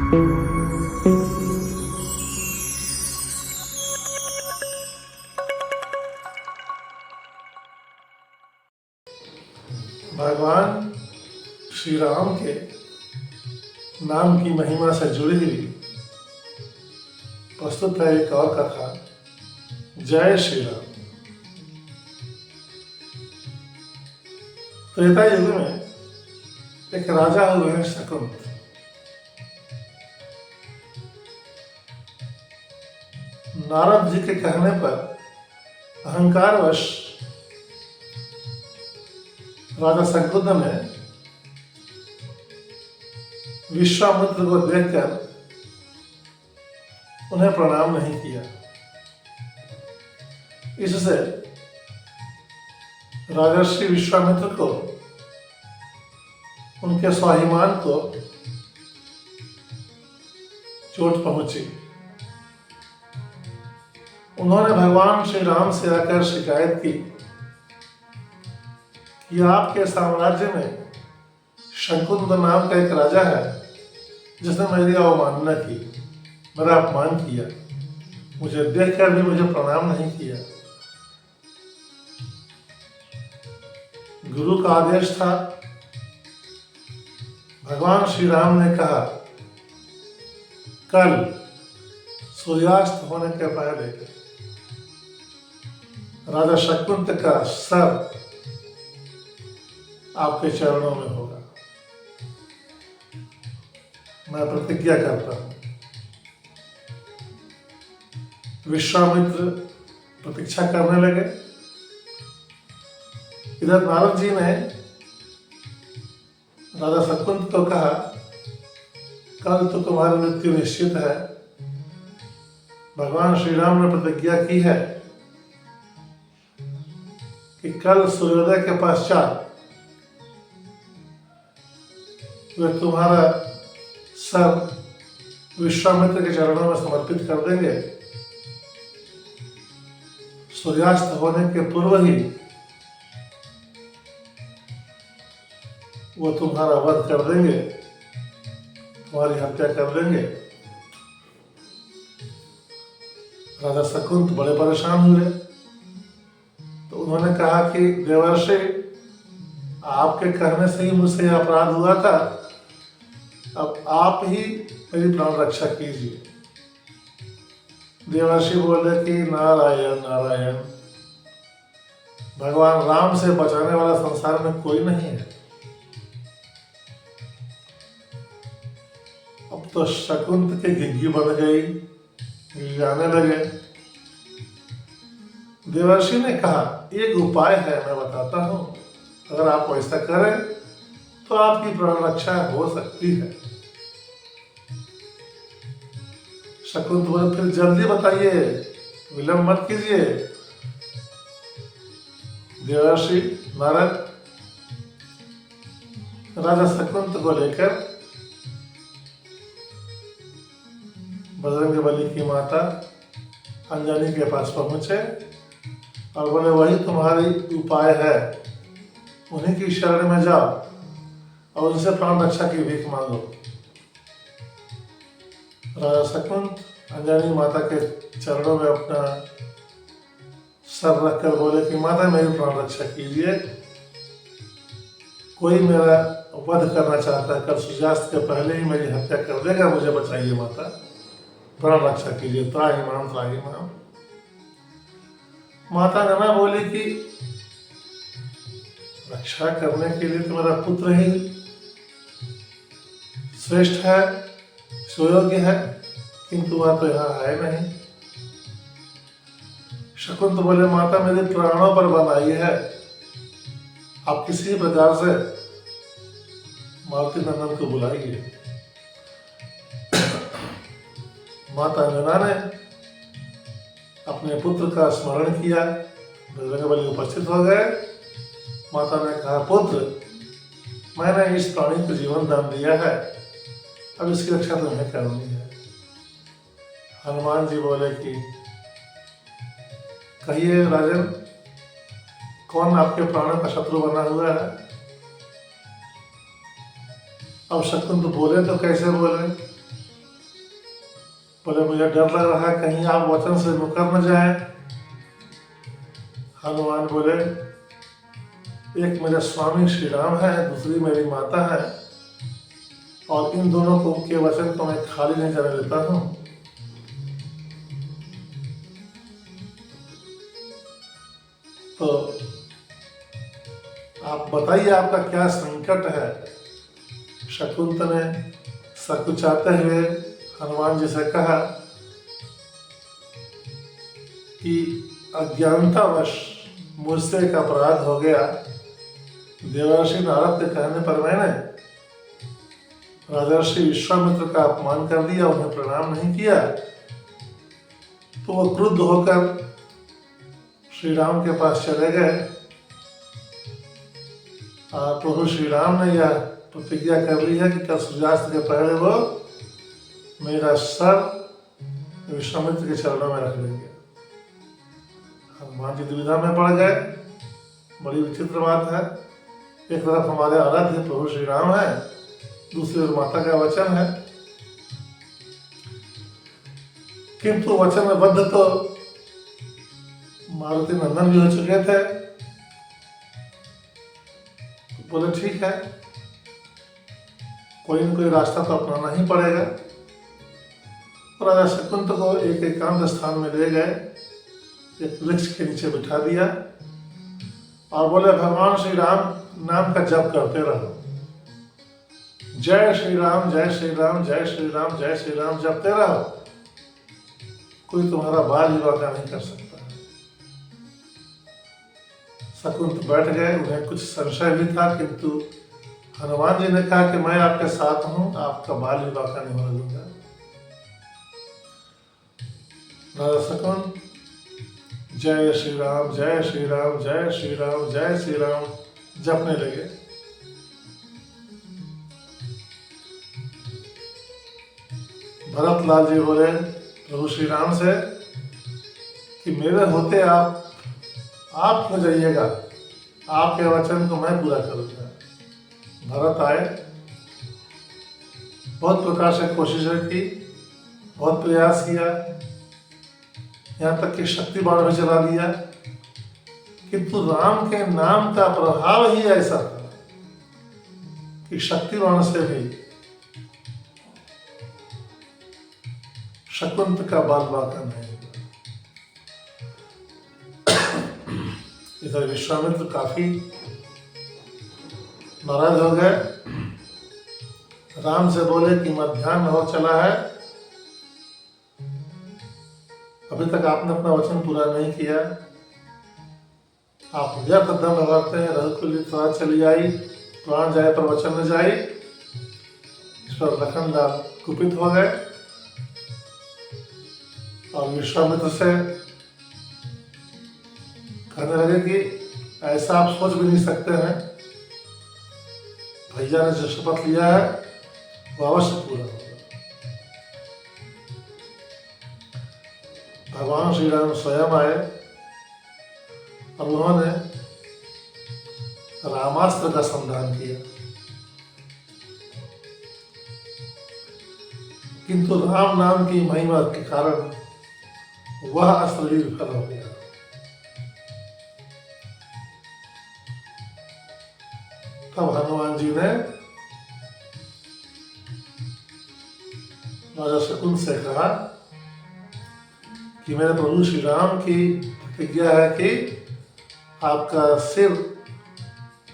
भगवान श्री राम के नाम की महिमा से जुड़ी हुई प्रस्तुत है एक और कथा। जय श्री राम। त्रेता युग में एक राजा हुए हैं शकुंत। नारद जी के कहने पर अहंकारवश राजा शकुंत ने विश्वामित्र को देखकर उन्हें प्रणाम नहीं किया। इससे राजर्षि विश्वामित्र को उनके स्वाभिमान को चोट पहुंची। उन्होंने भगवान श्री राम से आकर शिकायत की कि आपके साम्राज्य में शकुंत नाम का एक राजा है जिसने मेरी अवमानना की, मेरा अपमान किया, मुझे देखकर भी मुझे प्रणाम नहीं किया। गुरु का आदेश था। भगवान श्री राम ने कहा, कल सूर्यास्त होने के पहले राजा शकुंत का सर आपके चरणों में होगा। मैं प्रतिज्ञा करता हूं। विश्वामित्र प्रतीक्षा करने लगे। इधर नारद जी ने राजा शकुंत को कहा, कल तो तुम्हारी मृत्यु निश्चित है। भगवान श्री राम ने प्रतिज्ञा की है कि कल सूर्योदय के पश्चात वे तुम्हारा सर विश्वामित्र के चरणों में समर्पित कर देंगे। सूर्यास्त होने के पूर्व ही वो तुम्हारा वध कर देंगे, तुम्हारी हत्या कर देंगे। राजा शकुंत बड़े परेशान हुए। तो उन्होंने कहा कि देवर्षि, आपके कहने से ही मुझसे अपराध हुआ था, अब आप ही मेरी प्राण रक्षा कीजिए। देवर्षि बोले कि नारायण नारायण, भगवान राम से बचाने वाला संसार में कोई नहीं है। अब तो शकुंत की घिघी बन गई, जाने लगे। देवर्षि ने कहा, एक उपाय है, मैं बताता हूं, अगर आप ऐसा करें तो आपकी प्राण रक्षा हो सकती है। शकुंत बोले, फिर जल्दी बताइए, विलंब मत कीजिए। देवर्षि नारद राजा शकुंत को लेकर बजरंगबली की माता अंजनी के पास पहुंचे और बोले, वही तुम्हारी उपाय है, उन्हीं की शरण में जाओ और उनसे प्राण रक्षा की भीख मांगो। राजा शकुंत अंजनी माता के चरणों में अपना सर रखकर बोले कि माता, मेरी प्राण रक्षा कीजिए। कोई मेरा वध करना चाहता है, कल सूर्यास्त के पहले ही मेरी हत्या कर देगा, मुझे बचाइए माता, प्राण रक्षा कीजिए। त्राहि माम त्राहि माम। माता नैना बोली कि रक्षा करने के लिए तो मेरा पुत्र ही श्रेष्ठ है, सुयोग्य है, किंतु वह तो यहाँ है नहीं। शकुंत बोले, माता मेरे प्राणों पर बनाई है, आप किसी प्रकार से मालती नंदन को बुलाइए। माता नैना ने अपने पुत्र का स्मरण किया। बजरंगबली उपस्थित हो गए। माता ने कहा, पुत्र, मैंने इस प्राणी को जीवन दान दिया है, अब इसकी रक्षा तुम्हें करनी है। हनुमान जी बोले कि कहिए राजन, कौन आपके प्राणों का शत्रु बना हुआ है? अब शकुंत बोले तो कैसे बोले? बोले मुझे डर लग रहा है कहीं आप वचन से मुकर न जाए। हनुमान बोले एक मेरे स्वामी श्री राम है, दूसरी मेरी माता है, और इन दोनों को के वचन को मैं खाली नहीं करने देता हूँ। तो आप बताइए आपका क्या संकट है। शकुंत ने सकुचाते हुए हनुमान जी से कहा कि अज्ञानतावश मुझसे एक अपराध हो गया। देवर्षि नारद के कहने पर मैंने राजर्षि विश्वामित्र का अपमान कर दिया, उन्हें प्रणाम नहीं किया। तो वो क्रुद्ध होकर श्री राम के पास चले गए। प्रभु श्री राम ने यह प्रतिज्ञा कर ली है कि कल सूर्यास्त के पहले वो मेरा सर विश्वामित्र के चरणों में रख लेंगे। हनुमान जी दुविधा में पड़ गए। बड़ी विचित्र बात है, एक तरफ हमारे आराध्य प्रभु श्री राम है, दूसरी ओर माता का वचन है। किंतु वचन में बद्ध तो मारुति नंदन भी हो चुके थे। बोले ठीक है, कोई न कोई रास्ता तो अपनाना ही पड़ेगा। राजा शकुंत को एक एकांत स्थान में ले गए, एक वृक्ष के नीचे बिठा दिया और बोले भगवान श्री राम नाम का जप करते रहो। जय श्री राम जय श्री राम जय श्री राम जय श्री राम जपते रहो, कोई तुम्हारा बाल विवाह नहीं कर सकता। शकुंत बैठ गए। उन्हें कुछ संशय भी था, किंतु हनुमान जी ने कहा कि मैं आपके साथ हूं, आपका बाल विवाह नहीं होने दूंगा। राजा शकुंत जय श्री राम जय श्री राम जय श्री राम जय श्री राम जपने लगे। भरत लाल जी बोले प्रभु श्री राम से कि मेरे होते आप क्यों जाइएगा, आपके वचन को मैं पूरा करूंगा। भरत आए, बहुत प्रकार से कोशिशें की, बहुत प्रयास किया, यहाँ तक कि शक्ति बाण भी चला दिया, किंतु राम के नाम का प्रभाव ही ऐसा था कि शक्ति बाण से भी शकुंत का बाल बाका नहीं। इधर विश्वामित्र काफी नाराज हो गए। राम से बोले कि मध्याह्न हो चला है, अभी तक आपने अपना वचन पूरा नहीं किया। आप व्यर्थ दम लगाते हैं, रघुकुल थोड़ा चली आई, प्राण जाए पर वचन न जाए। इस पर लखनलाल कुपित हो गए और विश्वामित्र से कहने लगे कि ऐसा आप सोच भी नहीं सकते हैं, भैया ने जो शपथ लिया है वो अवश्य पूरा होगा। भगवान श्री राम स्वयं आए और उन्होंने रामास्त्र का संधान किया, किंतु राम नाम की महिमा के कारण वह अस्त्र भी विफल हो गया। तब हनुमान जी ने राजा शकुंत से कहा कि मेरे प्रभु श्री राम की प्रतिज्ञा है कि आपका सिर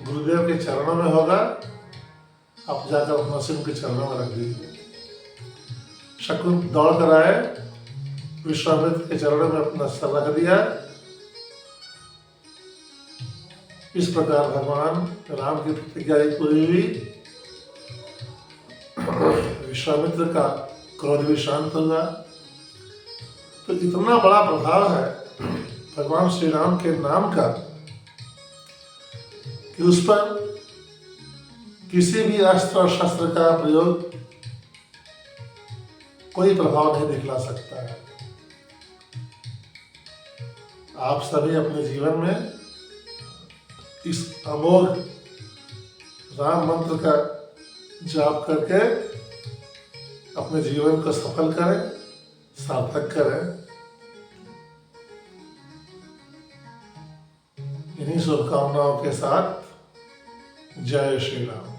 गुरुदेव के चरणों में होगा, आप जाकर अपना सिर उनके चरणों में रख दीजिए। शकुंत दौड़ कर आए, विश्वामित्र के चरणों में अपना सर रख दिया। इस प्रकार भगवान राम की प्रतिज्ञा पूरी हुई। विश्वामित्र का क्रोध भी शांत हुआ। तो इतना बड़ा प्रभाव है भगवान श्री राम के नाम का कि उस पर किसी भी अस्त्र और शस्त्र का प्रयोग कोई प्रभाव नहीं दिखला सकता है। आप सभी अपने जीवन में इस अमोघ राम मंत्र का जाप करके अपने जीवन को सफल करें सार्थक करें। इन्हीं शुभकामनाओं के साथ जय श्री राम।